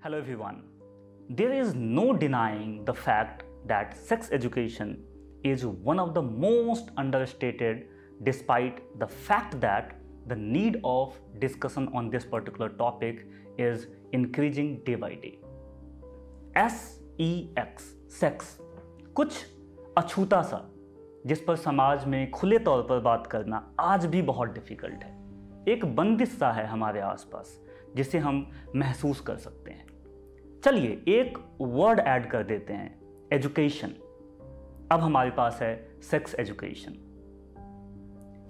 Hello everyone. There is no denying the fact that sex education is one of the most understated, despite the fact that the need of discussion on this particular topic is increasing day by day. SEX sex कुछ अछूता सा जिस पर समाज में खुले तौर पर बात करना आज भी बहुत डिफिकल्ट है। एक बंदिश सा है हमारे आसपास जिसे हम महसूस कर सकते हैं। चलिए एक वर्ड ऐड कर देते हैं, एजुकेशन। अब हमारे पास है सेक्स एजुकेशन।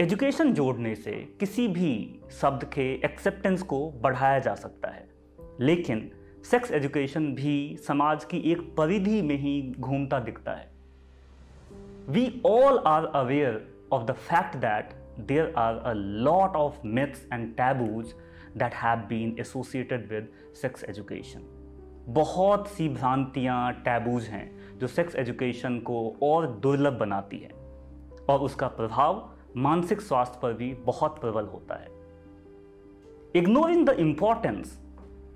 एजुकेशन जोड़ने से किसी भी शब्द के एक्सेप्टेंस को बढ़ाया जा सकता है, लेकिन सेक्स एजुकेशन भी समाज की एक परिधि में ही घूमता दिखता है। We all are aware of the fact that there are a lot of myths and taboos that have been associated with sex education. बहुत सी भ्रांतियाँ, टैबूज हैं जो सेक्स एजुकेशन को और दुर्लभ बनाती है और उसका प्रभाव मानसिक स्वास्थ्य पर भी बहुत प्रबल होता है। Ignoring the importance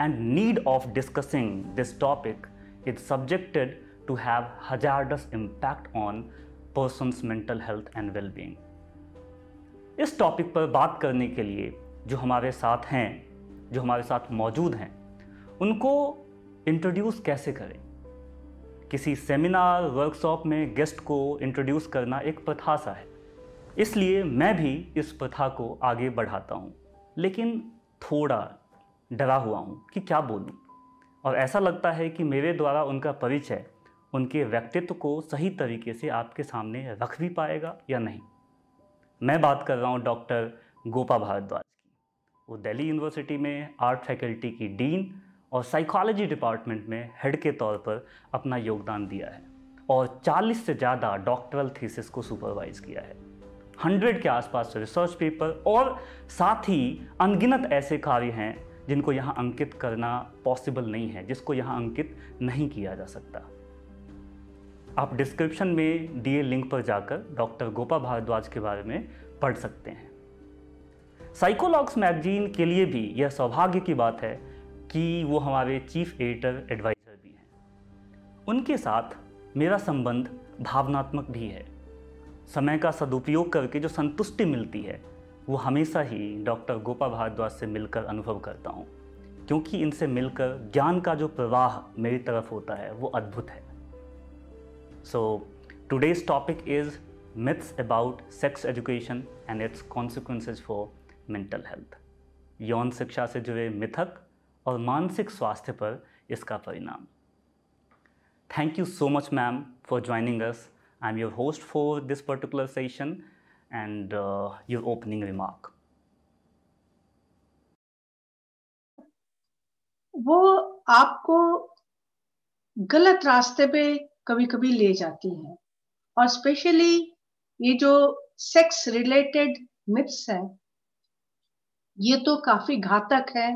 and need of discussing this topic is subjected to have hazardous impact on person's mental health and well-being. इस टॉपिक पर बात करने के लिए जो हमारे साथ हैं, जो हमारे साथ मौजूद हैं, उनको इंट्रोड्यूस कैसे करें? किसी सेमिनार, वर्कशॉप में गेस्ट को इंट्रोड्यूस करना एक प्रथा सा है, इसलिए मैं भी इस प्रथा को आगे बढ़ाता हूँ, लेकिन थोड़ा डरा हुआ हूँ कि क्या बोलूँ, और ऐसा लगता है कि मेरे द्वारा उनका परिचय उनके व्यक्तित्व को सही तरीके से आपके सामने रख भी पाएगा या नहीं। मैं बात कर रहा हूँ डॉक्टर गोपा भारद्वाज की। वो दिल्ली यूनिवर्सिटी में आर्ट फैकल्टी की डीन और साइकोलॉजी डिपार्टमेंट में हेड के तौर पर अपना योगदान दिया है और 40 से ज़्यादा डॉक्टरल थीसिस को सुपरवाइज किया है। 100 के आसपास रिसर्च पेपर और साथ ही अनगिनत ऐसे कार्य हैं जिनको यहाँ अंकित करना पॉसिबल नहीं है, जिसको यहाँ अंकित नहीं किया जा सकता। आप डिस्क्रिप्शन में दिए लिंक पर जाकर डॉक्टर गोपा भारद्वाज के बारे में पढ़ सकते हैं। साइकोलॉग्स मैगजीन के लिए भी यह सौभाग्य की बात है कि वो हमारे चीफ एडिटर एडवाइज़र भी हैं। उनके साथ मेरा संबंध भावनात्मक भी है। समय का सदुपयोग करके जो संतुष्टि मिलती है वो हमेशा ही डॉक्टर गोपा भारद्वाज से मिलकर अनुभव करता हूँ, क्योंकि इनसे मिलकर ज्ञान का जो प्रवाह मेरी तरफ होता है वो अद्भुत है। So today's topic is myths about sex education and it's consequences for mental health. यौन शिक्षा से जुड़े मिथक और मानसिक स्वास्थ्य पर इसका परिणाम। Thank you so much ma'am for joining us. I am your host for this particular session and your opening remark. वो आपको गलत रास्ते पे कभी कभी ले जाती हैं, और स्पेशली ये जो सेक्स रिलेटेड मिथ्स हैं ये तो काफी घातक है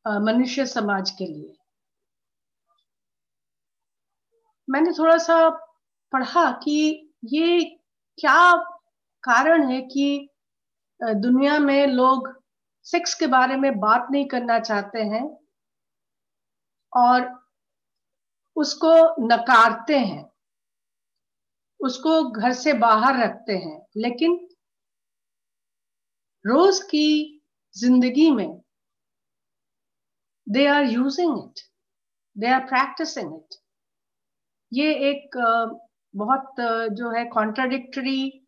मनुष्य समाज के लिए। मैंने थोड़ा सा पढ़ा कि ये क्या कारण है कि दुनिया में लोग सेक्स के बारे में बात नहीं करना चाहते हैं और उसको नकारते हैं, उसको घर से बाहर रखते हैं, लेकिन रोज की जिंदगी में they are using it, they are practising it. ये एक बहुत जो है कॉन्ट्राडिक्टरी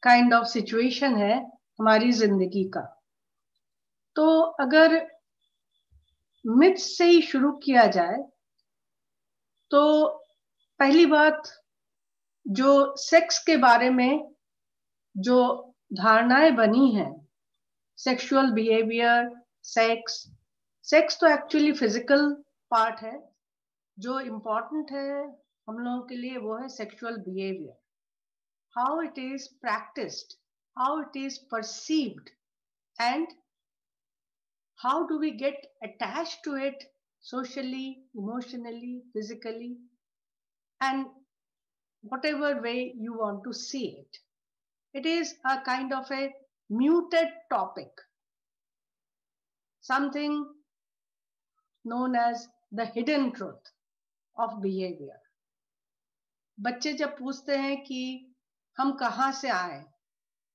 काइंड ऑफ सिचुएशन है हमारी जिंदगी का। तो अगर मिथ से ही शुरू किया जाए तो पहली बात, जो सेक्स के बारे में जो धारणाएं बनी हैं, सेक्सुअल बिहेवियर, सेक्स तो एक्चुअली फिजिकल पार्ट है। जो इम्पोर्टेंट है हम लोगों के लिए वो है sexual behaviour, how it is practiced, how it is perceived, and how do we get attached to it socially, emotionally, physically, and whatever way you want to see it. It is a kind of a muted topic, something known as the hidden truth of behavior. बच्चे जब पूछते हैं कि हम कहाँ से आए,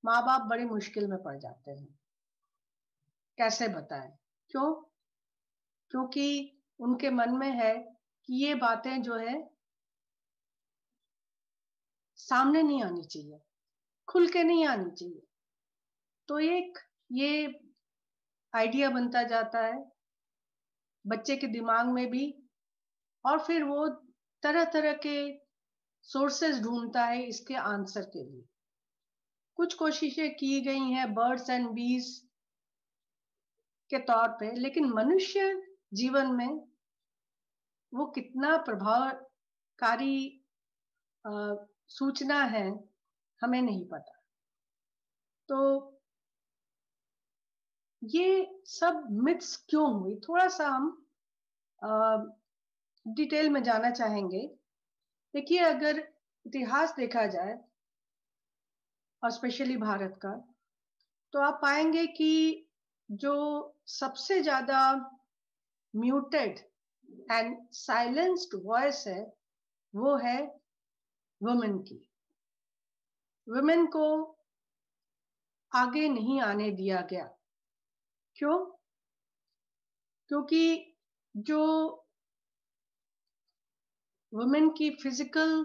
माँ बाप बड़ी मुश्किल में पड़ जाते हैं, कैसे बताएं? क्यों? क्योंकि उनके मन में है कि ये बातें जो है सामने नहीं आनी चाहिए, खुल के नहीं आनी चाहिए। तो एक ये आइडिया बनता जाता है बच्चे के दिमाग में भी, और फिर वो तरह तरह के सोर्सेस ढूंढता है इसके आंसर के लिए। कुछ कोशिशें की गई हैं बर्ड्स एंड बीज के तौर पे, लेकिन मनुष्य जीवन में वो कितना प्रभावकारी सूचना है हमें नहीं पता। तो ये सब मिथ्स क्यों हुई, थोड़ा सा हम डिटेल में जाना चाहेंगे। देखिए, अगर इतिहास देखा जाए और स्पेशली भारत का, तो आप पाएंगे कि जो सबसे ज्यादा म्यूटेड एंड साइलेंस्ड वॉइस है वो है वुमेन की। वुमेन को आगे नहीं आने दिया गया। क्यों? क्योंकि जो वुमेन की फिजिकल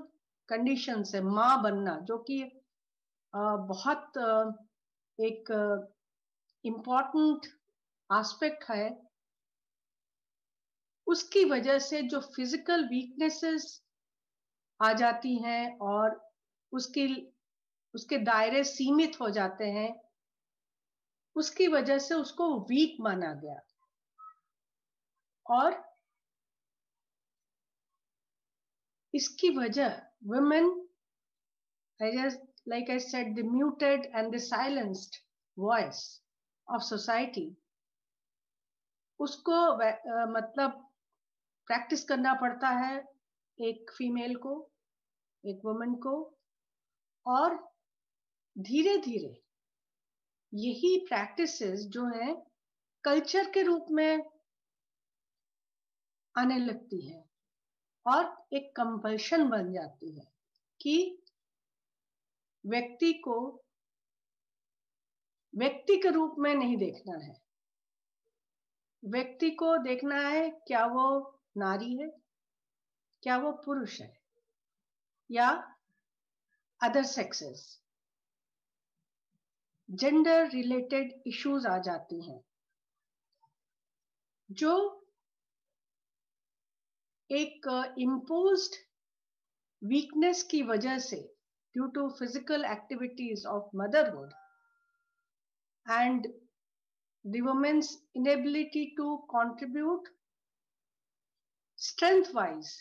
कंडीशंस है, माँ बनना, जो कि बहुत एक इम्पॉर्टेंट एस्पेक्ट है, उसकी वजह से जो फिजिकल वीकनेसेस आ जाती हैं और उसके दायरे सीमित हो जाते हैं, उसकी वजह से उसको वीक माना गया। और इसकी वजह women, like I said, the muted and the silenced voice of society, उसको मतलब प्रैक्टिस करना पड़ता है एक फीमेल को, एक वुमेन को, और धीरे धीरे यही प्रैक्टिसेस जो है कल्चर के रूप में आने लगती है और एक कंपल्शन बन जाती है कि व्यक्ति को व्यक्ति के रूप में नहीं देखना है। व्यक्ति को देखना है, क्या वो नारी है, क्या वो पुरुष है, या other sexes. Gender related issues आ जाती हैं जो एक इम्पोज्ड वीकनेस की वजह से, due to physical activities of motherhood and the woman's inability to contribute strength wise,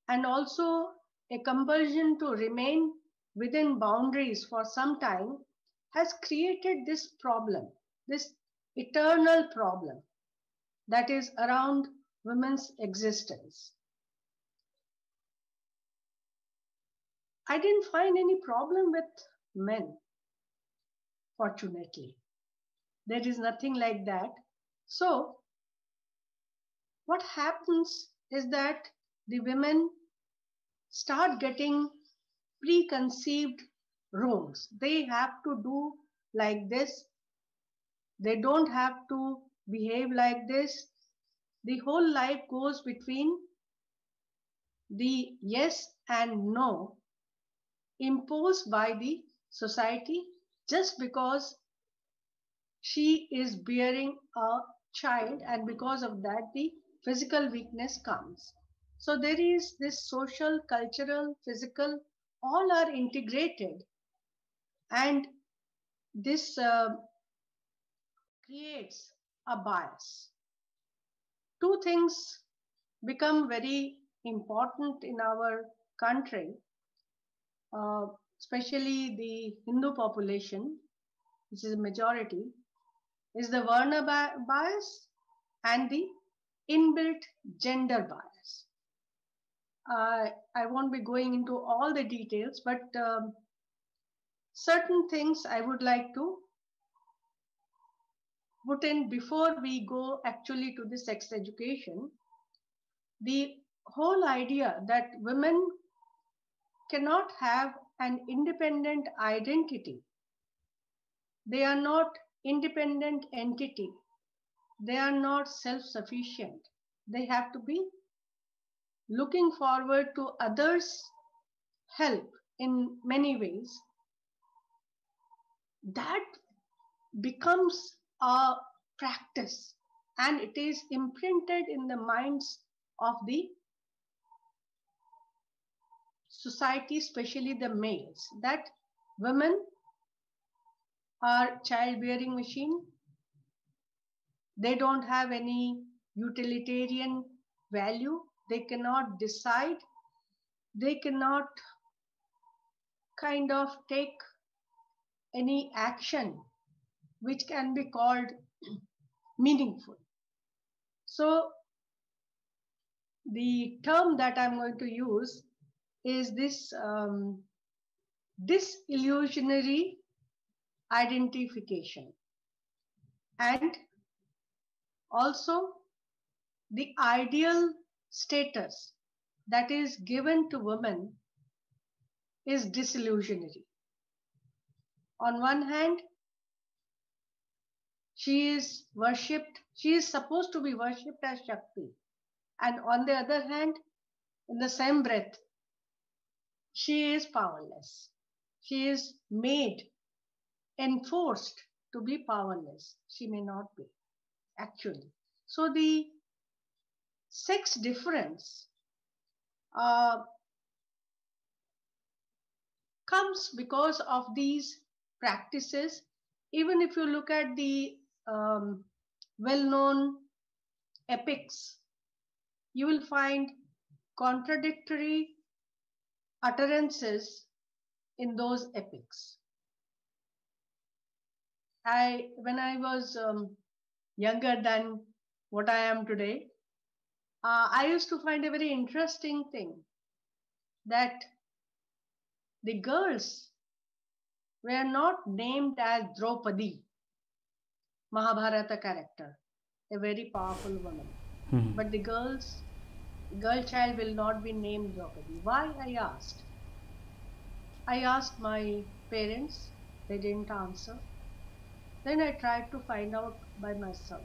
and also a compulsion to remain within boundaries for some time, has created this problem, this eternal problem that is around women's existence. I didn't find any problem with men. Fortunately, there is nothing like that. So what happens is that the women start getting preconceived roles. They have to do like this. They don't have to behave like this. The whole life goes between the yes and no imposed by the society, just because she is bearing a child, and because of that the physical weakness comes. So there is this social, cultural, physical, all are integrated, and this creates a bias. Two things become very important in our country, especially the Hindu population, which is a majority, is the Varna bias and the inbuilt gender bias. I won't be going into all the details, but certain things I would like to put in before we go actually to the sex education. The whole idea that women cannot have an independent identity. They are not independent entity. They are not self-sufficient. They have to be looking forward to others' help in many ways. That becomes a practice, and it is imprinted in the minds of the society, especially the males, that women are childbearing machine. They don't have any utilitarian value. They cannot decide. They cannot kind of take any action which can be called meaningful. So the term that I'm going to use is this disillusionary identification, and also the ideal status that is given to women is disillusionary. On one hand, she is worshipped, she is supposed to be worshipped as Shakti. And on the other hand, in the same breath, she is powerless. She is made, enforced to be powerless. She may not be, actually. So the sex difference comes because of these practices. Even if you look at the well-known epics, you will find contradictory utterances in those epics. When I was younger than what I am today, I used to find a very interesting thing that the girls were not named as Draupadi, Mahabharata character, a very powerful woman. But the girl child will not be named Draupadi. Why? I asked my parents, they didn't answer. Then I tried to find out by myself.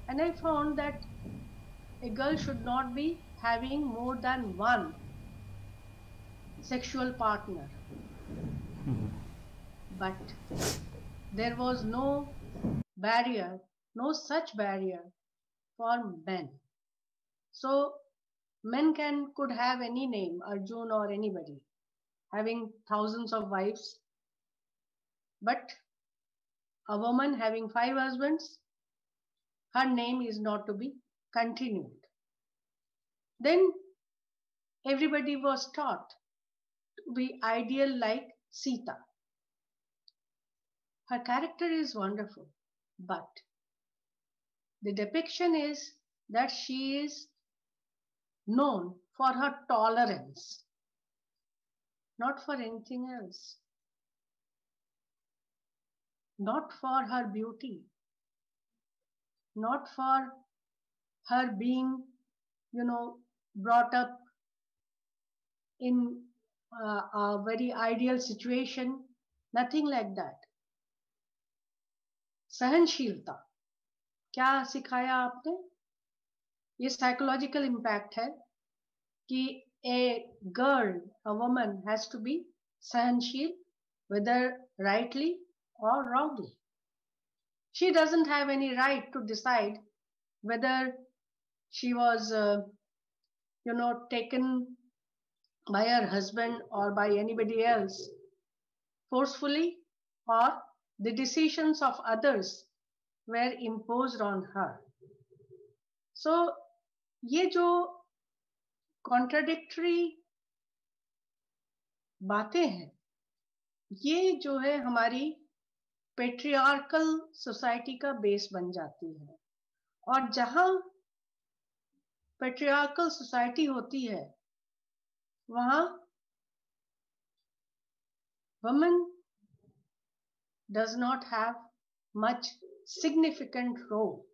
And I found that a girl should not be having more than one sexual partner. But there was no barrier, no such barrier for men. So men could have any name, Arjun or anybody, having thousands of wives. But a woman having 5 husbands, her name is not to be continued. Then everybody was taught to be ideal like Sita. Her character is wonderful, but the depiction is that she is known for her tolerance, not for anything else, not for her beauty, not for her being, brought up in a very ideal situation, nothing like that. सहनशीलता, क्या सिखाया आपने? ये psychological impact है कि a girl, a woman has to be सहनशील, whether rightly or wrongly. She doesn't have any right to decide whether she was, taken by her husband or by anybody else forcefully, or the decisions of others were imposed on her. So, ये जो contradictory बातें हैं, ये जो है हमारी patriarchal society का base बन जाती है. और जहां पेट्रियार्कल सोसाइटी होती है, वहां women does not have much significant role.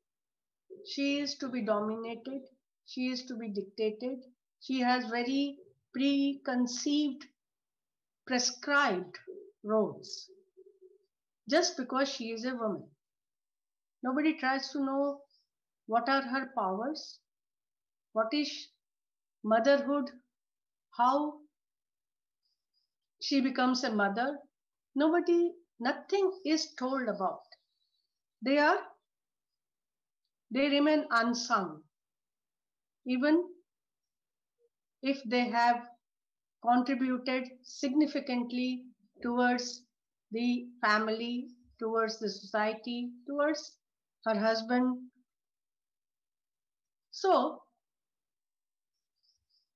She is to be dominated, she is to be dictated, she has very preconceived, prescribed roles just because she is a woman. Nobody tries to know what are her powers, what is motherhood, how she becomes a mother. Nothing is told about. They remain unsung, even if they have contributed significantly towards the family, towards the society, towards her husband. So,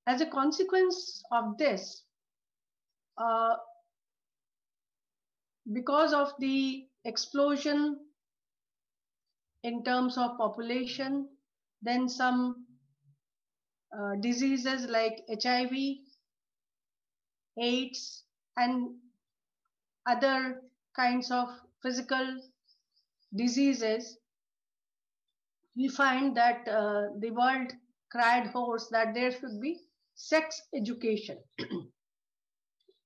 as a consequence of this, because of the explosion in terms of population, then some diseases like HIV, AIDS, and other kinds of physical diseases, we find that the world cried hoarse that there should be sex education.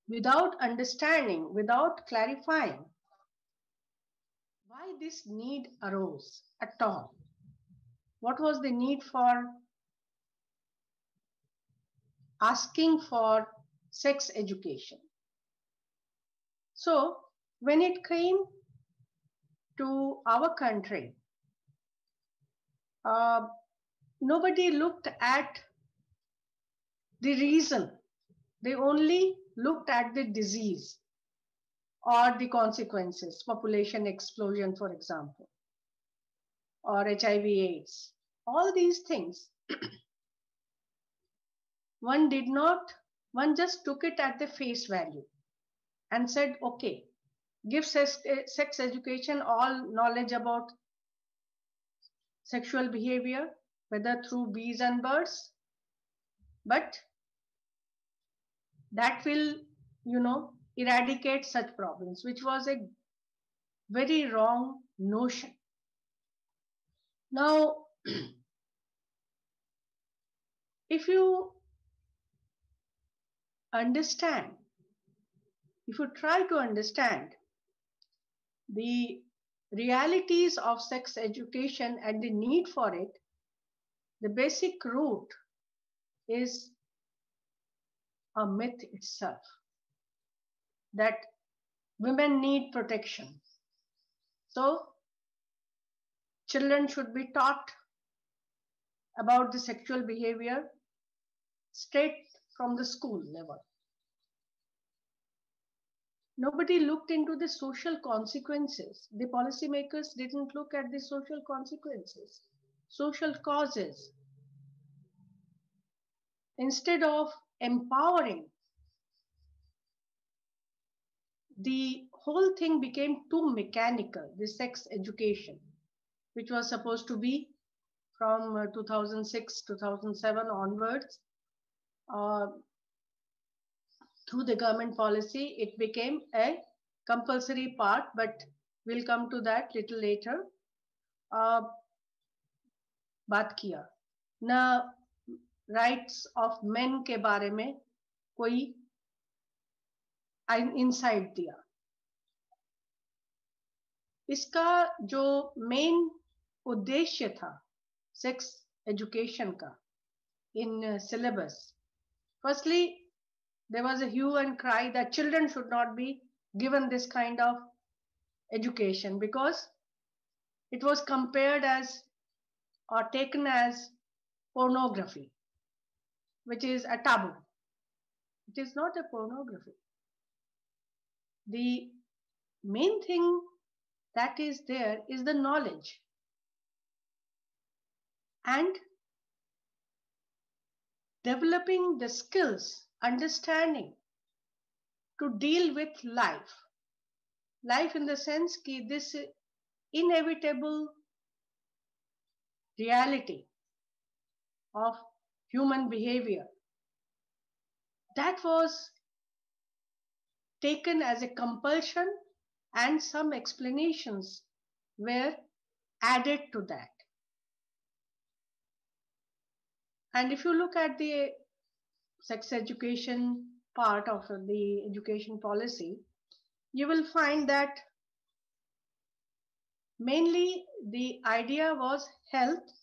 Without understanding, without clarifying why this need arose at all. What was the need for asking for sex education? So, when it came to our country, nobody looked at the reason. They only looked at the disease or the consequences, population explosion, for example, or HIV AIDS. All these things, one just took it at the face value and said, okay, give sex education, all knowledge about sexual behavior, whether through bees and birds, but that will, eradicate such problems, which was a very wrong notion. Now, if you understand, if you try to understand the realities of sex education and the need for it, the basic root is a myth itself, that women need protection. So, children should be taught about the sexual behavior straight from the school level. Nobody looked into the social consequences. The policymakers didn't look at the social consequences, social causes. Instead of empowering, the whole thing became too mechanical, the sex education, which was supposed to be from 2006, 2007 onwards. Through the government policy, it became a compulsory part, but we'll come to that little later. बात किया ना, rights of main के बारे में कोई insight दिया. इसका जो मेन उद्देश्य था सेक्स एजुकेशन का in syllabus, firstly there was a hue and cry that children should not be given this kind of education because it was compared as or taken as pornography, which is a taboo. It is not a pornography. The main thing that is there is the knowledge and developing the skills, understanding to deal with life. Life in the sense that this inevitable reality of human behavior, that was taken as a compulsion, and some explanations were added to that. And if you look at the sex education part of the education policy, you will find that mainly the idea was health,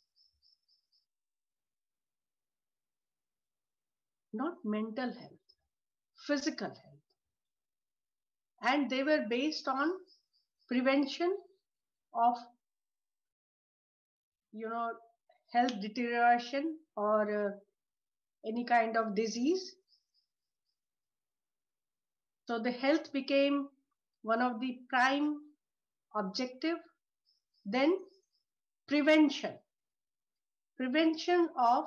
not mental health, physical health. And they were based on prevention of, health deterioration or any kind of disease. So the health became one of the prime objective. Then prevention of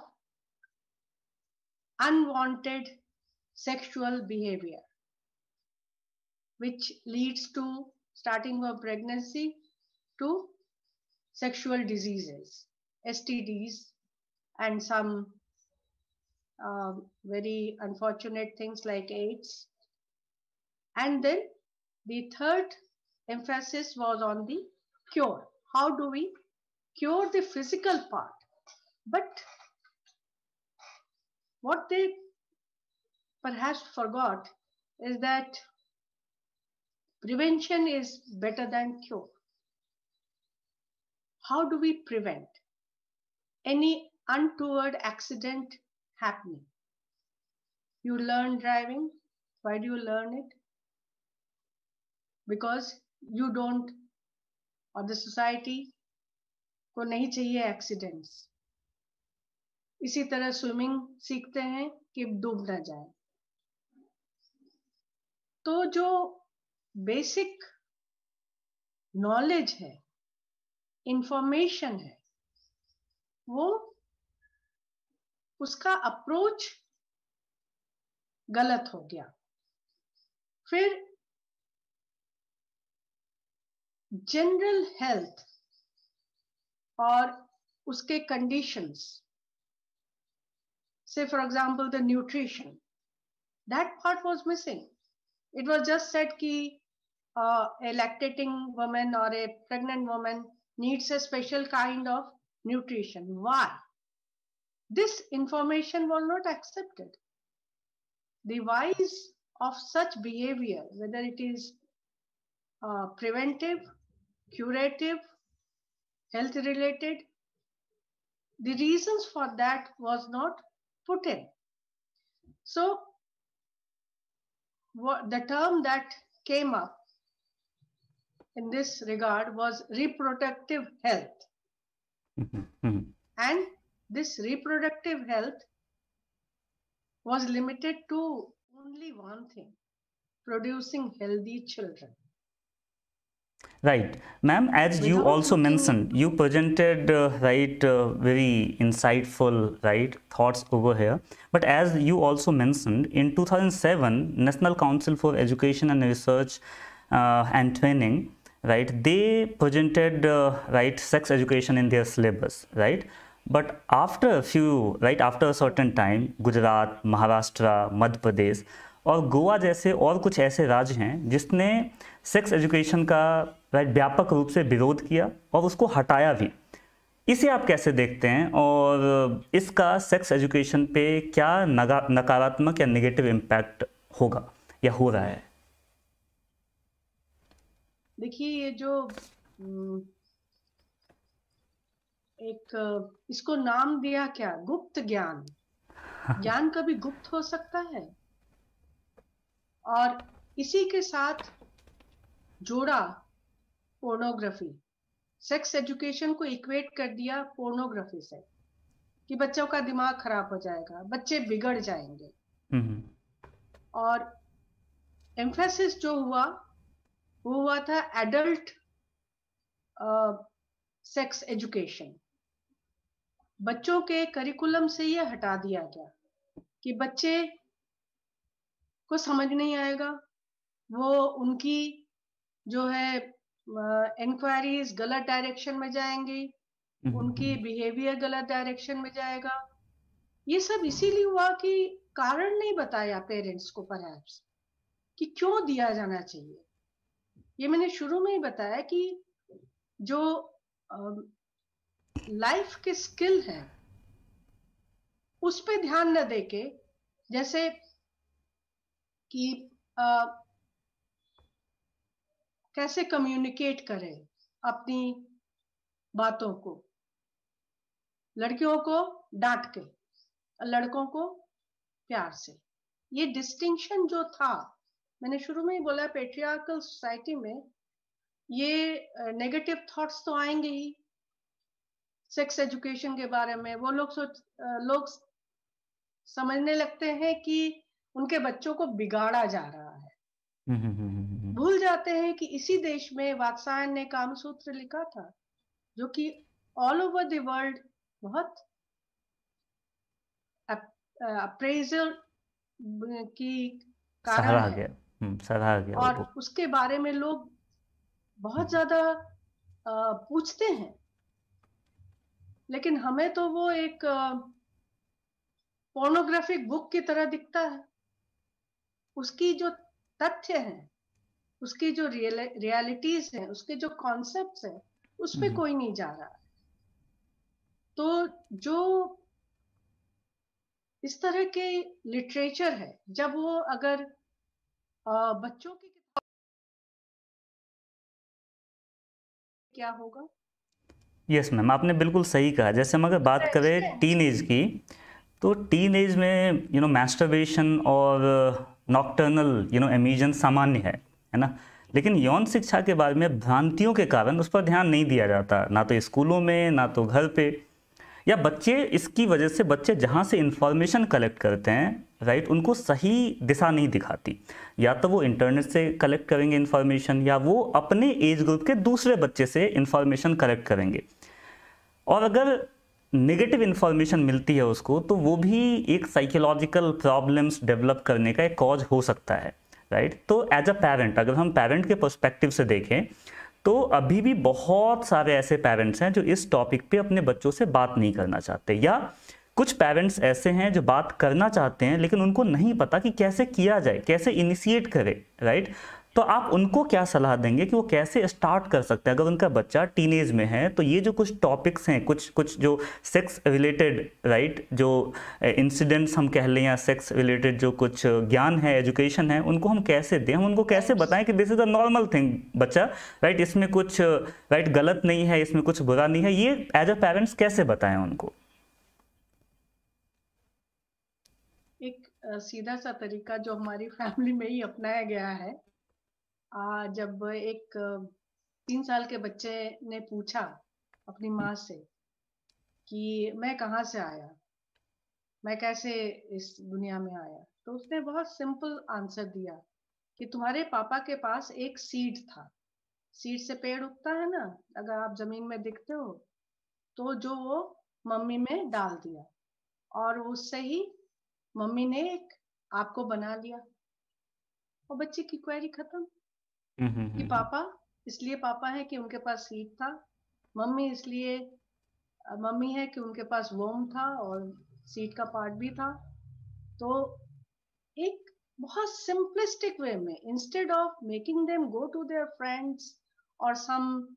unwanted sexual behavior, which leads to starting of pregnancy to sexual diseases, STDs, and some very unfortunate things like AIDS. And then the third emphasis was on the cure. How do we cure the physical part? But what they perhaps forgot is that prevention is better than cure. How do we prevent any untoward accident happening? You learn driving. Why do you learn it? Because you don't, or the society को नहीं चाहिए accidents. इसी तरह swimming सीखते हैं कि डूब ना जाए. तो जो बेसिक नॉलेज है, इंफॉर्मेशन है, वो उसका अप्रोच गलत हो गया. फिर जनरल हेल्थ और उसके conditions, say for example the nutrition, that part was missing. It was just said कि a lactating woman or a pregnant woman needs a special kind of nutrition. Why? This information was not accepted. The whys of such behavior, whether it is preventive, curative, health related, the reasons for that was not put in. So the term that came up in this regard was reproductive health. And this reproductive health was limited to only one thing: producing healthy children. Right, ma'am, as you also mentioned, you presented very insightful thoughts over here. But as you also mentioned, in 2007, National Council for Education and Research and Training, they presented sex education in their syllabus, right? But after a certain time, Gujarat, Maharashtra, Madhya Pradesh और गोवा जैसे और कुछ ऐसे राज्य हैं जिसने sex education का व्यापक रूप से विरोध किया और उसको हटाया भी. इसे आप कैसे देखते हैं और इसका सेक्स एजुकेशन पे क्या नकारात्मक या नेगेटिव इम्पैक्ट होगा या हो रहा है? देखिए, ये जो एक इसको नाम दिया क्या, गुप्त ज्ञान. ज्ञान कभी गुप्त हो सकता है? और इसी के साथ जोड़ा पोर्नोग्राफी. सेक्स एजुकेशन को इक्वेट कर दिया पोर्नोग्राफी से कि बच्चों का दिमाग खराब हो जाएगा, बच्चे बिगड़ जाएंगे. और एम्फेसिस जो हुआ वो हुआ था एडल्ट सेक्स एजुकेशन. बच्चों के करिकुलम से ये हटा दिया गया कि बच्चे को समझ नहीं आएगा, वो उनकी जो है इंक्वायरीज गलत डायरेक्शन में जाएंगी, उनकी बिहेवियर गलत डायरेक्शन में जाएगा. ये सब इसीलिए हुआ कि कारण नहीं बताया पेरेंट्स को परहैप्स कि क्यों दिया जाना चाहिए. ये मैंने शुरू में ही बताया कि जो लाइफ के स्किल हैं उस पे ध्यान न देके, जैसे कि कैसे कम्युनिकेट करें अपनी बातों को, लड़कियों को डांट के, लड़कों को प्यार से। ये डिस्टिंक्शन जो था, मैंने शुरू में ही बोला, पेट्रियार्कल सोसाइटी में ये नेगेटिव थॉट्स तो आएंगे ही सेक्स एजुकेशन के बारे में। वो लोग समझने लगते हैं कि उनके बच्चों को बिगाड़ा जा रहा है। भूल जाते हैं कि इसी देश में वात्सायन ने कामसूत्र लिखा था, जो कि ऑल ओवर द वर्ल्ड बहुत अप्रेजल की कारण है, सराहा गया और उसके बारे में लोग बहुत ज्यादा पूछते हैं। लेकिन हमें तो वो एक पोर्नोग्राफिक बुक की तरह दिखता है। उसकी जो तथ्य हैं, उसकी जो रियलिटीज हैं, उसके जो कॉन्सेप्ट्स हैं, उस पे कोई नहीं जा रहा। तो जो इस तरह के लिटरेचर है, जब वो अगर बच्चों की किताब, क्या होगा? यस मैम, आपने बिल्कुल सही कहा। जैसे हम अगर बात करें टीन एज की, तो टीन एज में मैस्टरबेशन और नॉक्टर्नल एमिजन सामान्य है ना। लेकिन यौन शिक्षा के बारे में भ्रांतियों के कारण उस पर ध्यान नहीं दिया जाता, ना तो स्कूलों में, ना तो घर पे, या बच्चे इसकी वजह से बच्चे जहाँ से इंफॉर्मेशन कलेक्ट करते हैं, राइट, उनको सही दिशा नहीं दिखाती। या तो वो इंटरनेट से कलेक्ट करेंगे इंफॉर्मेशन, या वो अपने एज ग्रुप के दूसरे बच्चे से इंफॉर्मेशन कलेक्ट करेंगे। और अगर नेगेटिव इन्फॉर्मेशन मिलती है उसको, तो वो भी एक साइकोलॉजिकल प्रॉब्लम्स डेवलप करने का एक कॉज हो सकता है, राइट। तो एज अ पेरेंट, अगर हम पेरेंट के पर्सपेक्टिव से देखें, तो अभी भी बहुत सारे ऐसे पेरेंट्स हैं जो इस टॉपिक पे अपने बच्चों से बात नहीं करना चाहते, या कुछ पेरेंट्स ऐसे हैं जो बात करना चाहते हैं लेकिन उनको नहीं पता कि कैसे किया जाए, कैसे इनिशिएट करें, राइट। तो आप उनको क्या सलाह देंगे कि वो कैसे स्टार्ट कर सकते हैं अगर उनका बच्चा टीनेज में है? तो ये जो कुछ टॉपिक्स हैं, कुछ जो सेक्स रिलेटेड, राइट, जो इंसिडेंट्स हम कह लें, या सेक्स रिलेटेड जो कुछ ज्ञान है, एजुकेशन है, उनको हम कैसे दें? हम उनको कैसे बताएं कि this is a normal thing बच्चा, राइट, इसमें कुछ राइट गलत नहीं है, इसमें कुछ बुरा नहीं है। ये एज अ पेरेंट्स कैसे बताएं उनको? एक सीधा सा तरीका जो हमारी फैमिली में ही अपनाया गया है, जब एक 3 साल के बच्चे ने पूछा अपनी माँ से कि मैं कहाँ से आया, मैं कैसे इस दुनिया में आया, तो उसने बहुत सिंपल आंसर दिया कि तुम्हारे पापा के पास एक सीड था। सीड से पेड़ उगता है ना, अगर आप जमीन में दिखते हो, तो जो वो मम्मी में डाल दिया, और उससे ही मम्मी ने एक आपको बना लिया। और बच्चे की क्वेरी खत्म कि पापा इसलिए पापा है कि उनके पास सीड था, मम्मी इसलिए मम्मी है कि उनके पास वर्म था और सीड का पार्ट भी था। तो एक बहुत सिंपलिस्टिक वे में, instead of making them go to their friends और सम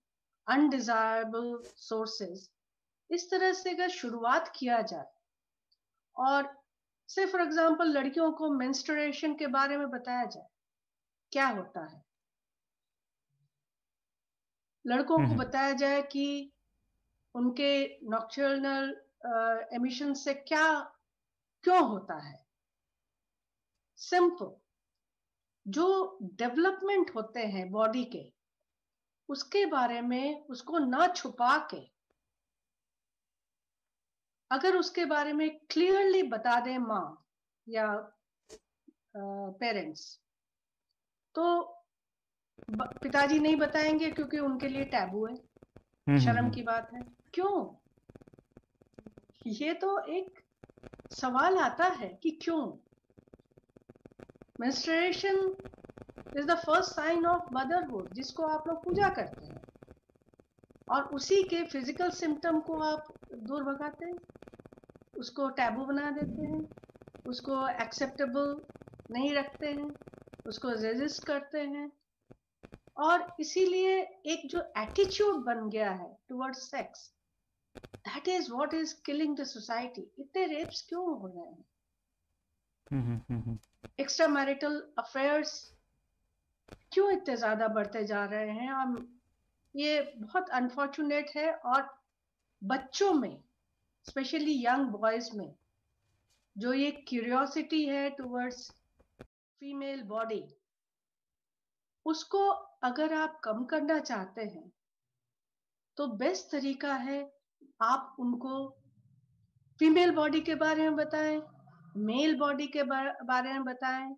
अनडिजायरेबल सोर्सेज, इस तरह से अगर शुरुआत किया जाए, और से फॉर एग्जांपल लड़कियों को मेंस्ट्रुएशन के बारे में बताया जाए, क्या होता है, लड़कों को बताया जाए कि उनके नॉक्टर्नल एमिशन से क्या क्यों होता है। सिंपल जो डेवलपमेंट होते हैं बॉडी के, उसके बारे में उसको ना छुपा के, अगर उसके बारे में क्लियरली बता दें माँ या पेरेंट्स, तो पिताजी नहीं बताएंगे क्योंकि उनके लिए टैबू है, शर्म की बात है। क्यों? ये तो एक सवाल आता है कि क्यों। Menstruation is the first sign of motherhood, जिसको आप लोग पूजा करते हैं, और उसी के फिजिकल सिम्टम को आप दूर भगाते हैं, उसको टैबू बना देते हैं, उसको एक्सेप्टेबल नहीं रखते हैं, उसको रेजिस्ट करते हैं। और इसीलिए एक जो एटीट्यूड बन गया है towards sex, that is what is killing the society. इतने रेप्स क्यों हो रहे हैं? एक्स्ट्रा मैरिटल अफेयर्स क्यों इतने ज्यादा बढ़ते जा रहे हैं? और ये बहुत अनफॉर्चुनेट है। और बच्चों में, स्पेशली यंग बॉयज में, जो ये क्यूरियोसिटी है टुवर्ड्स फीमेल बॉडी, उसको अगर आप कम करना चाहते हैं तो बेस्ट तरीका है आप उनको फीमेल बॉडी के बारे में बताएं, मेल बॉडी के बारे में बताएं।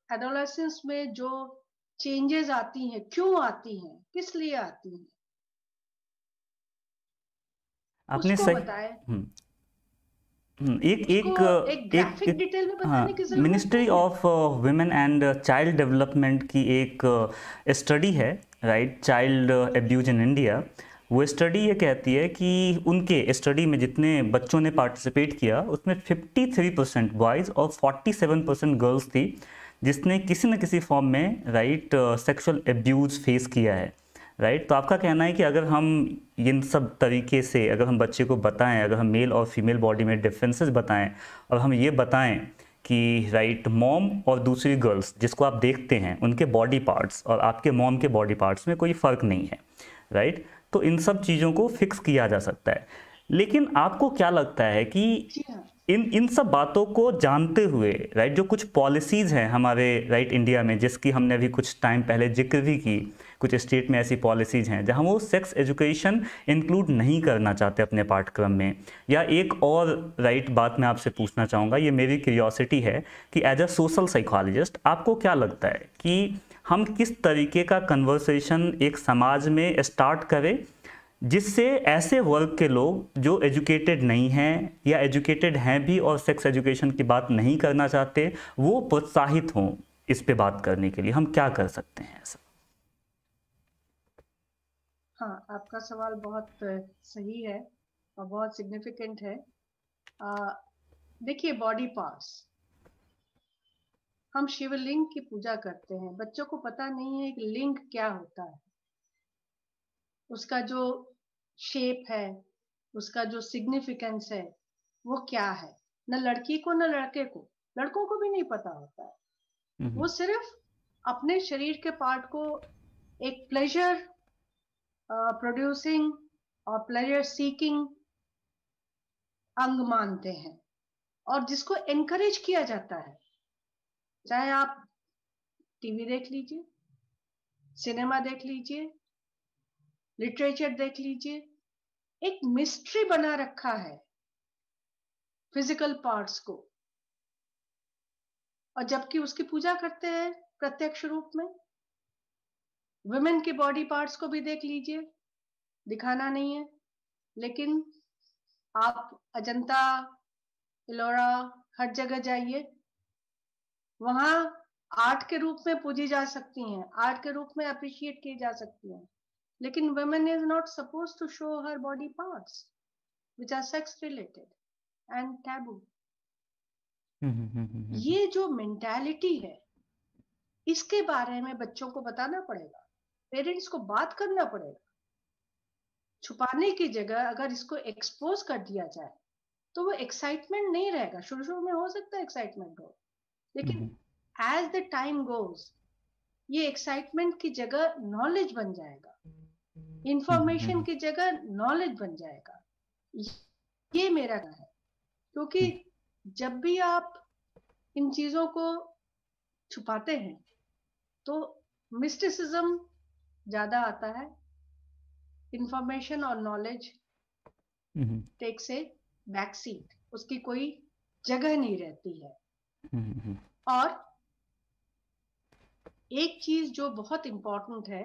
एडोलेसेंस में जो चेंजेस आती हैं, क्यों आती हैं, किस लिए आती हैं, आपने उसको सही। बताएं। एक उसको एक एक एक, ग्राफिक एक डिटेल में हाँ, बताने की जरूरत मिनिस्ट्री नहीं है। Of women and child development की एक स्टडी है, right, child abuse in India. वो स्टडी ये कहती है कि उनके स्टडी में जितने बच्चों ने पार्टिसिपेट किया उसमें 53% बॉयज़ और 47% गर्ल्स थी जिसने किसी न किसी फॉर्म में, राइट, सेक्सुअल एब्यूज़ फेस किया है, राइट। तो आपका कहना है कि अगर हम इन सब तरीके से अगर हम बच्चे को बताएं, अगर हम मेल और फीमेल बॉडी में डिफरेंसेस बताएं और हम ये बताएं कि राइट, मॉम और दूसरी गर्ल्स जिसको आप देखते हैं उनके बॉडी पार्ट्स और आपके मॉम के बॉडी पार्ट्स में कोई फ़र्क नहीं है, राइट, तो इन सब चीज़ों को फिक्स किया जा सकता है। लेकिन आपको क्या लगता है कि जी हाँ। इन इन सब बातों को जानते हुए, राइट, जो कुछ पॉलिसीज़ हैं हमारे, राइट, इंडिया में, जिसकी हमने अभी कुछ टाइम पहले जिक्र भी की, कुछ स्टेट में ऐसी पॉलिसीज़ हैं जहां वो सेक्स एजुकेशन इंक्लूड नहीं करना चाहते अपने पाठ्यक्रम में। या एक और, राइट, बात मैं आपसे पूछना चाहूँगा, ये मेरी क्यूरियोसिटी है कि एज अ सोशल साइकोलॉजिस्ट आपको क्या लगता है कि हम किस तरीके का कन्वर्सेशन एक समाज में स्टार्ट करें जिससे ऐसे वर्ग के लोग जो एजुकेटेड नहीं हैं या एजुकेटेड हैं भी और सेक्स एजुकेशन की बात नहीं करना चाहते, वो प्रोत्साहित हों इस पे बात करने के लिए? हम क्या कर सकते हैं ऐसा? हाँ, आपका सवाल बहुत सही है और बहुत सिग्निफिकेंट है। देखिए, बॉडी पार्ट्स, हम शिवलिंग की पूजा करते हैं, बच्चों को पता नहीं है कि लिंग क्या होता है, उसका जो शेप है, उसका जो सिग्निफिकेंस है, वो क्या है। न लड़की को न लड़के को, लड़कों को भी नहीं पता होता है। वो सिर्फ अपने शरीर के पार्ट को एक प्लेजर प्रोड्यूसिंग और प्लेजर सीकिंग अंग मानते हैं और जिसको एनकरेज किया जाता है। चाहे आप टीवी देख लीजिए, सिनेमा देख लीजिए, लिटरेचर देख लीजिए, एक मिस्ट्री बना रखा है फिजिकल पार्ट्स को, और जबकि उसकी पूजा करते हैं प्रत्यक्ष रूप में। वुमेन के बॉडी पार्ट्स को भी देख लीजिए, दिखाना नहीं है, लेकिन आप अजंता, इलोरा, हर जगह जाइए, वहां आर्ट के रूप में पूजी जा सकती हैं, आर्ट के रूप में अप्रिशिएट की जा सकती हैं। लेकिन women is not supposed to show her body parts which are sex related and taboo. ये जो मेंटालिटी है, इसके बारे में बच्चों को बताना पड़ेगा, पेरेंट्स को बात करना पड़ेगा। छुपाने की जगह अगर इसको एक्सपोज कर दिया जाए तो वो एक्साइटमेंट नहीं रहेगा। शुरू शुरू में हो सकता है एक्साइटमेंट हो, लेकिन एज द टाइम गोज ये एक्साइटमेंट की जगह नॉलेज बन जाएगा, इंफॉर्मेशन की जगह नॉलेज बन जाएगा। ये मेरा कहना है, क्योंकि जब भी आप इन चीजों को छुपाते हैं तो मिस्टिसिज्म ज्यादा आता है, इंफॉर्मेशन और knowledge takes a back seat, उसकी कोई जगह नहीं रहती है। और एक चीज जो बहुत इंपॉर्टेंट है,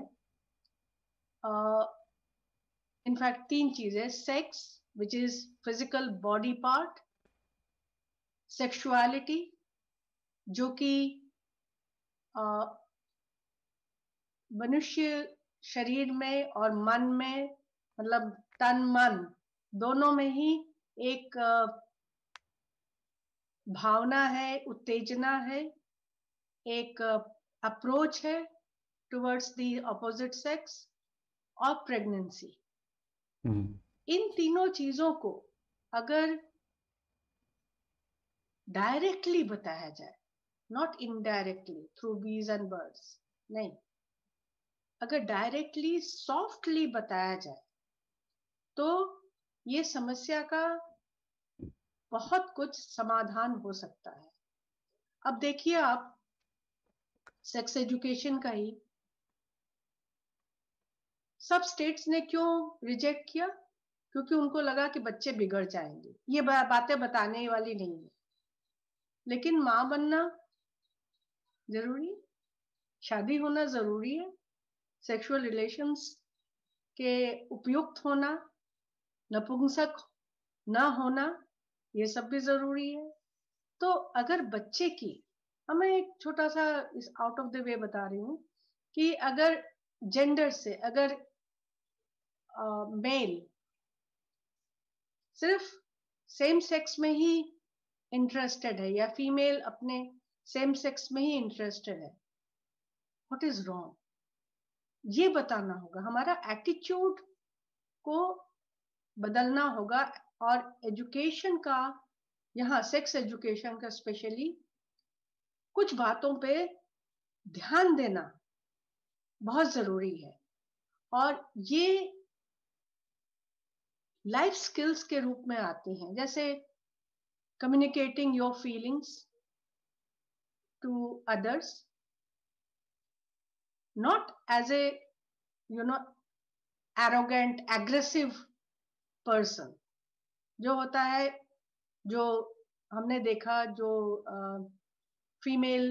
इनफैक्ट 3 चीजें: sex which is physical body part, sexuality जो कि मनुष्य शरीर में और मन में, मतलब तन मन दोनों में ही एक भावना है, उत्तेजना है, एक अप्रोच है टुवर्ड्स द ऑपोजिट सेक्स और प्रेगनेंसी। इन तीनों चीजों को अगर डायरेक्टली बताया जाए, नॉट इनडायरेक्टली थ्रू बीज एंड बर्ड्स, नहीं, अगर डायरेक्टली सॉफ्टली बताया जाए तो ये समस्या का बहुत कुछ समाधान हो सकता है। अब देखिए आप, सेक्स एजुकेशन का ही सब स्टेट्स ने क्यों रिजेक्ट किया? क्योंकि उनको लगा कि बच्चे बिगड़ जाएंगे। ये बातें बताने वाली नहीं है, लेकिन मां बनना जरूरी है, शादी होना जरूरी है, सेक्सुअल रिलेशंस के उपयुक्त होना, नपुंसक ना होना, ये सब भी जरूरी है। तो अगर बच्चे की, मैं एक छोटा सा इस आउट ऑफ द वे बता रही हूँ कि अगर जेंडर से, अगर मेल सिर्फ सेम सेक्स में ही इंटरेस्टेड है या फीमेल अपने सेम सेक्स में ही इंटरेस्टेड है, व्हाट इज रॉन्ग? ये बताना होगा, हमारा एटीट्यूड को बदलना होगा। और एजुकेशन का, यहाँ सेक्स एजुकेशन का स्पेशली कुछ बातों पे ध्यान देना बहुत जरूरी है। और ये लाइफ स्किल्स के रूप में आती हैं, जैसे communicating your feelings to others, not as a arrogant aggressive person जो होता है, जो हमने देखा, जो फीमेल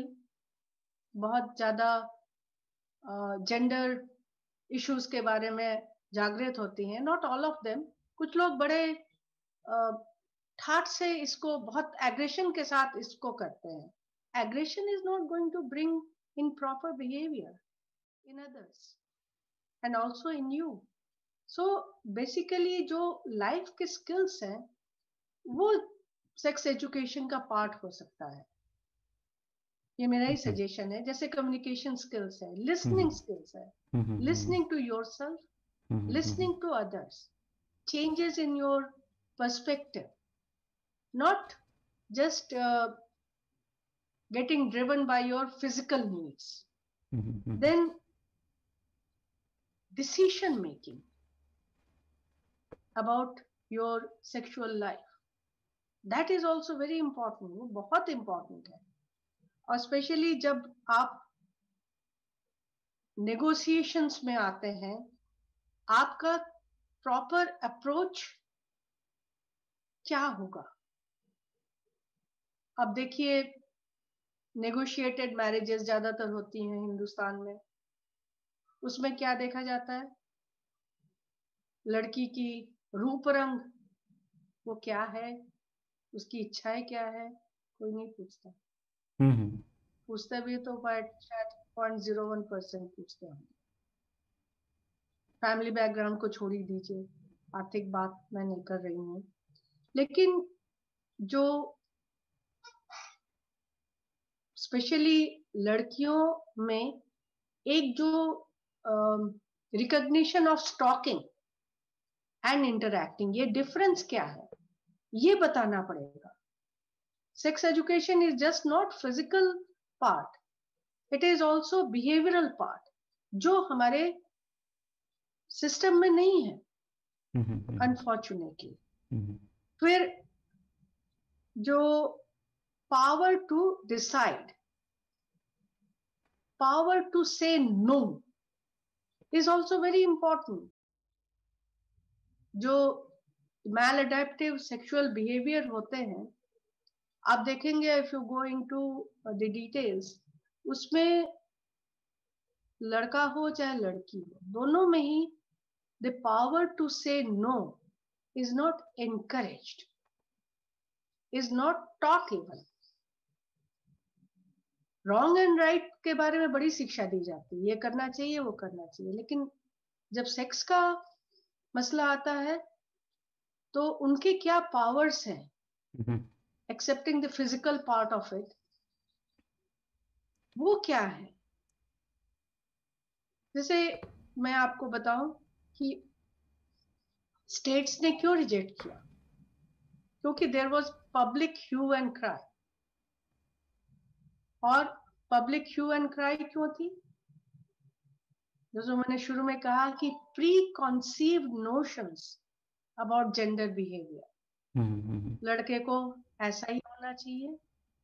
बहुत ज्यादा जेंडर इश्यूज के बारे में जागृत होती हैं, नॉट ऑल ऑफ देम, कुछ लोग बड़े ठाट से इसको, बहुत एग्रेशन के साथ इसको करते हैं। Aggression is not going to bring in proper behaviour in others and also in you. So basically जो लाइफ के स्किल्स हैं वो सेक्स एजुकेशन का पार्ट हो सकता है। ये मेरा ही सजेशन है। जैसे कम्युनिकेशन स्किल्स है, लिसनिंग स्किल्स है, listening to yourself, listening to others, changes in your perspective, not just getting driven by your physical needs. Then decision making about your sexual life, that is also very important, वो बहुत important है। और specially जब आप negotiations में आते हैं, आपका प्रॉपर अप्रोच क्या होगा? अब देखिए, नेगोशिएटेड मैरिजेस ज्यादातर होती हैं हिंदुस्तान में। उसमें क्या देखा जाता है? लड़की की रूप रंग वो क्या है, उसकी इच्छाएं क्या है, कोई नहीं पूछता। पूछते भी तो शायद 0.01% पूछते हैं। फैमिली बैकग्राउंड को छोड़ ही दीजिए, आर्थिक बात मैं नहीं कर रही हूँ, लेकिन जो स्पेशली लड़कियों में एक जो recognition of stalking and interacting, ये डिफरेंस क्या है, ये बताना पड़ेगा। Sex education is just not physical part, it is also behavioural part, जो हमारे सिस्टम में नहीं है अनफॉर्चुनेटली। फिर जो power to decide, power to say no is also very important. जो maladaptive sexual behavior होते हैं, आप देखेंगे, if you go into the details, उसमें लड़का हो चाहे लड़की हो, दोनों में ही the power to say no is not encouraged, is not taught even. Wrong and right के बारे में बड़ी शिक्षा दी जाती है, ये करना चाहिए, वो करना चाहिए, लेकिन जब सेक्स का मसला आता है तो उनके क्या पावर्स हैं, accepting the physical part of it, वो क्या है, जैसे मैं आपको बताऊं कि स्टेट्स ने क्यों रिजेक्ट किया, क्योंकि there was public hue and cry. और पब्लिक ह्यू एंड क्राई क्यों थी? जैसे मैंने शुरू में कहा कि preconceived notions about gender behaviour. लड़के को ऐसा ही होना चाहिए,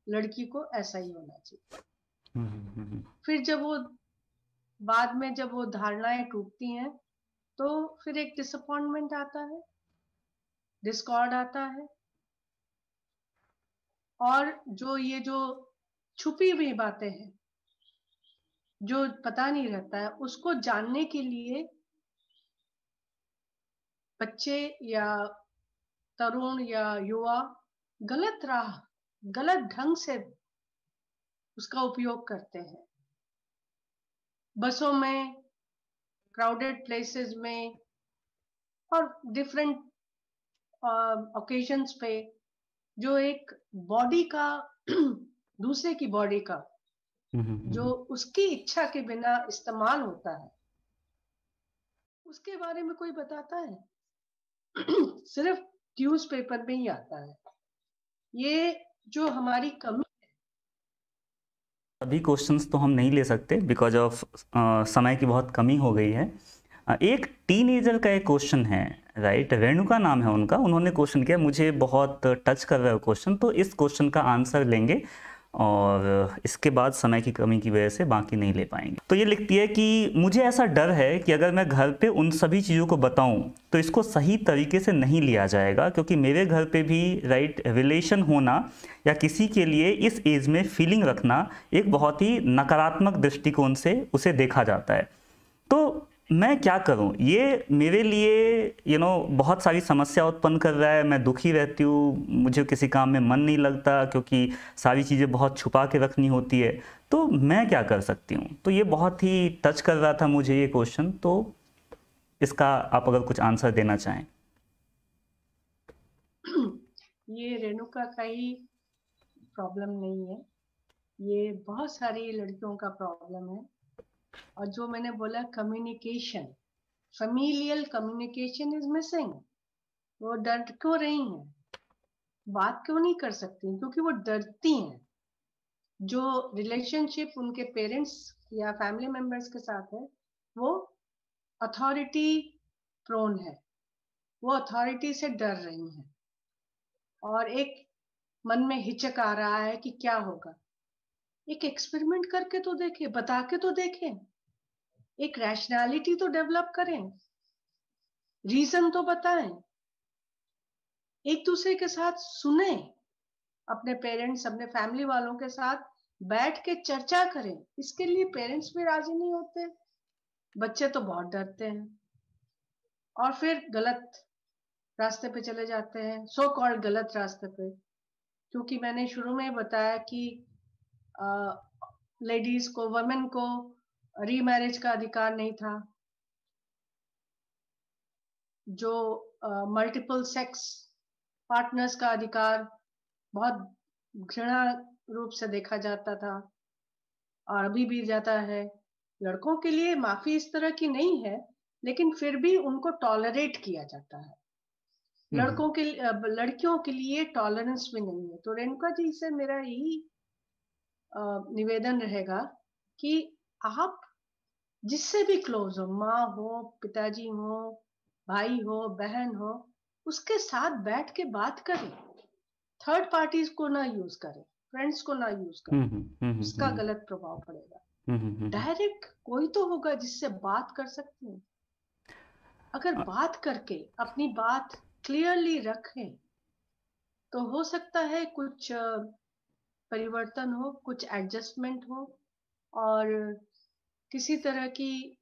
लड़की को ऐसा ही होना चाहिए। फिर जब वो बाद में जब वो धारणाएं टूटती हैं तो फिर एक डिसअपॉइंटमेंट आता है, डिस्कॉर्ड आता है। और जो छुपी हुई बातें हैं, जो पता नहीं रहता है, उसको जानने के लिए बच्चे या तरुण या युवा गलत राह, गलत ढंग से उसका उपयोग करते हैं। बसों में, क्राउडेड प्लेसेस में और डिफरेंट ओकेजन्स पे जो एक बॉडी का दूसरे की बॉडी का जो उसकी इच्छा के बिना इस्तेमाल होता है, उसके बारे में कोई बताता है? सिर्फ न्यूज़पेपर में ही आता है। ये जो हमारी कमी। सभी क्वेश्चंस तो हम नहीं ले सकते बिकॉज ऑफ समय की बहुत कमी हो गई है। एक टीनेजर का एक क्वेश्चन है, राइट, रेणुका नाम है उनका, उन्होंने क्वेश्चन किया, मुझे बहुत टच कर रहा है क्वेश्चन, तो इस क्वेश्चन का आंसर लेंगे और इसके बाद समय की कमी की वजह से बाकी नहीं ले पाएंगे। तो ये लिखती है कि मुझे ऐसा डर है कि अगर मैं घर पे उन सभी चीज़ों को बताऊं तो इसको सही तरीके से नहीं लिया जाएगा, क्योंकि मेरे घर पे भी राइट रिलेशन होना या किसी के लिए इस एज में फीलिंग रखना एक बहुत ही नकारात्मक दृष्टिकोण से उसे देखा जाता है। तो मैं क्या करूं, ये मेरे लिए बहुत सारी समस्या उत्पन्न कर रहा है, मैं दुखी रहती हूँ, मुझे किसी काम में मन नहीं लगता क्योंकि सारी चीज़ें बहुत छुपा के रखनी होती है, तो मैं क्या कर सकती हूँ? तो ये बहुत ही टच कर रहा था मुझे ये क्वेश्चन, तो इसका आप अगर कुछ आंसर देना चाहें। ये रेणुका का ही प्रॉब्लम नहीं है, ये बहुत सारी लड़कियों का प्रॉब्लम है। और जो मैंने बोला communication, familial communication is missing। वो डर क्यों रही हैं, बात क्यों नहीं कर सकती? क्योंकि वो डरती हैं। जो रिलेशनशिप उनके पेरेंट्स या फैमिली मेंबर्स के साथ है वो अथॉरिटी प्रोन है, वो अथॉरिटी से डर रही हैं। और एक मन में हिचक आ रहा है कि क्या होगा। एक एक्सपेरिमेंट करके तो देखें, बता के तो देखें, एक रैशनैलिटी तो डेवलप करें, रीजन तो बताएं, एक दूसरे के साथ सुने, अपने पेरेंट्स अपने फैमिली वालों के साथ बैठ के चर्चा करें। इसके लिए पेरेंट्स भी राजी नहीं होते, बच्चे तो बहुत डरते हैं और फिर गलत रास्ते पे चले जाते हैं, सो कॉल्ड गलत रास्ते पे। क्योंकि मैंने शुरू में बताया कि लेडीज को, वुमेन को रीमैरिज का अधिकार नहीं था, जो मल्टीपल सेक्स पार्टनर्स का अधिकार बहुत घृणा रूप से देखा जाता था और अभी भी जाता है। लड़कों के लिए माफी इस तरह की नहीं है, लेकिन फिर भी उनको टॉलरेट किया जाता है। लड़कों के लड़कियों के लिए टॉलरेंस भी नहीं है। तो रेणुका जी से मेरा यही निवेदन रहेगा कि आप जिससे भी क्लोज हो, माँ हो, पिताजी हो, भाई हो, बहन हो, उसके साथ बैठ के बात करें। थर्ड पार्टीज को ना यूज करें, फ्रेंड्स को ना यूज करें, उसका गलत प्रभाव पड़ेगा। डायरेक्ट कोई तो होगा जिससे बात कर सकते हैं। अगर बात करके अपनी बात क्लियरली रखें तो हो सकता है कुछ परिवर्तन हो, कुछ एडजस्टमेंट हो और किसी तरह की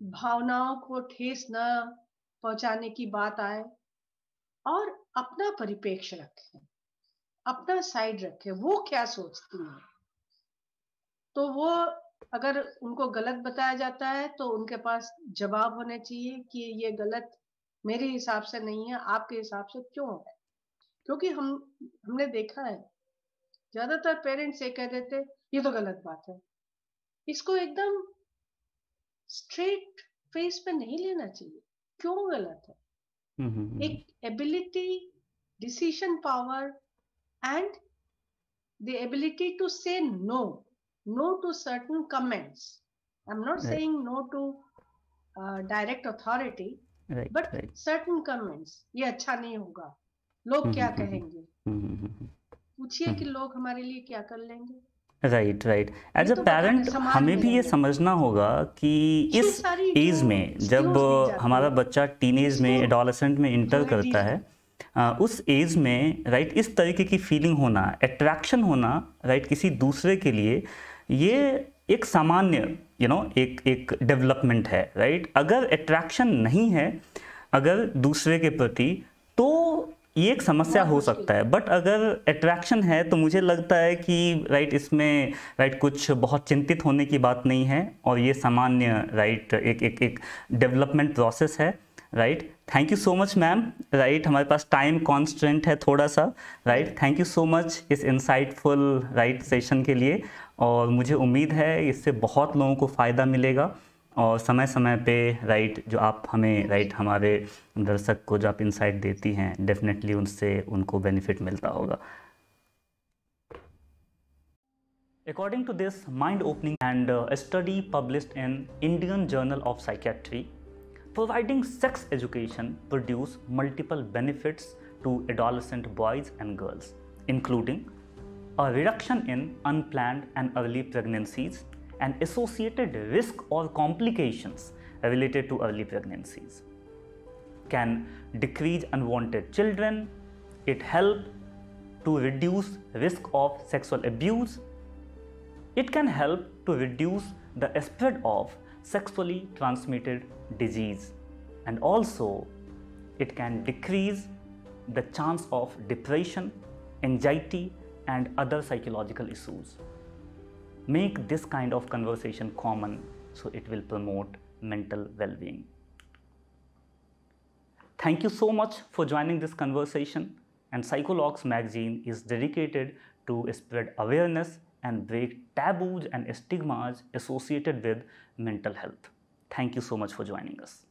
भावनाओं को ठेस न पहुंचाने की बात आए। और अपना परिप्रेक्ष्य रखें, अपना साइड रखें, वो क्या सोचती है। तो वो अगर उनको गलत बताया जाता है तो उनके पास जवाब होने चाहिए कि ये गलत मेरे हिसाब से नहीं है, आपके हिसाब से क्यों है। क्योंकि हमने देखा है ज्यादातर पेरेंट्स ये कह देते ये तो गलत बात है, इसको एकदम स्ट्रेट फेस पे नहीं लेना चाहिए। क्यों गलत है? एक ability, decision power and the ability to say no to certain comments. I'm not Right. saying no to direct authority, Right, but right. certain comments, ये अच्छा नहीं होगा, लोग क्या कहेंगे, पूछिए कि लोग हमारे लिए क्या कर लेंगे। Right right. एज अ तो पेरेंट समाज हमें में भी ये रहने समझना होगा कि ये इस सारी एज जो में जब excuse दी जाती हमारा है, बच्चा टीनेज में, इसको एडोलेसेंट में जो इंटर है करता डील है, उस एज में राइट इस तरीके की फीलिंग होना, अट्रैक्शन होना राइट किसी दूसरे के लिए, ये एक सामान्य एक डेवलपमेंट है राइट। अगर अट्रैक्शन नहीं है अगर दूसरे के प्रति तो ये एक समस्या हो सकता है, बट अगर अट्रैक्शन है तो मुझे लगता है कि राइट इसमें राइट कुछ बहुत चिंतित होने की बात नहीं है और ये सामान्य राइट एक डेवलपमेंट प्रोसेस है right. Thank you so much ma'am. Right हमारे पास टाइम कॉन्स्टेंट है थोड़ा सा right. Thank you so much इस इंसाइटफुल राइट सेशन के लिए, और मुझे उम्मीद है इससे बहुत लोगों को फ़ायदा मिलेगा और समय समय पे राइट जो आप हमें राइट हमारे दर्शक को जो आप इंसाइट देती हैं डेफिनेटली उनसे उनको बेनिफिट मिलता होगा। According to this mind-opening and a study published in Indian Journal of Psychiatry, providing sex education produce multiple benefits to adolescent boys and girls, including a reduction in unplanned and early pregnancies and associated risk or complications related to early pregnancies, can decrease unwanted children, it helps to reduce risk of sexual abuse, it can help to reduce the spread of sexually transmitted disease, and also it can decrease the chance of depression, anxiety and other psychological issues. Make this kind of conversation common so it will promote mental well-being. Thank you so much for joining this conversation, and Psychologues magazine is dedicated to spread awareness and break taboos and stigmas associated with mental health. Thank you so much for joining us.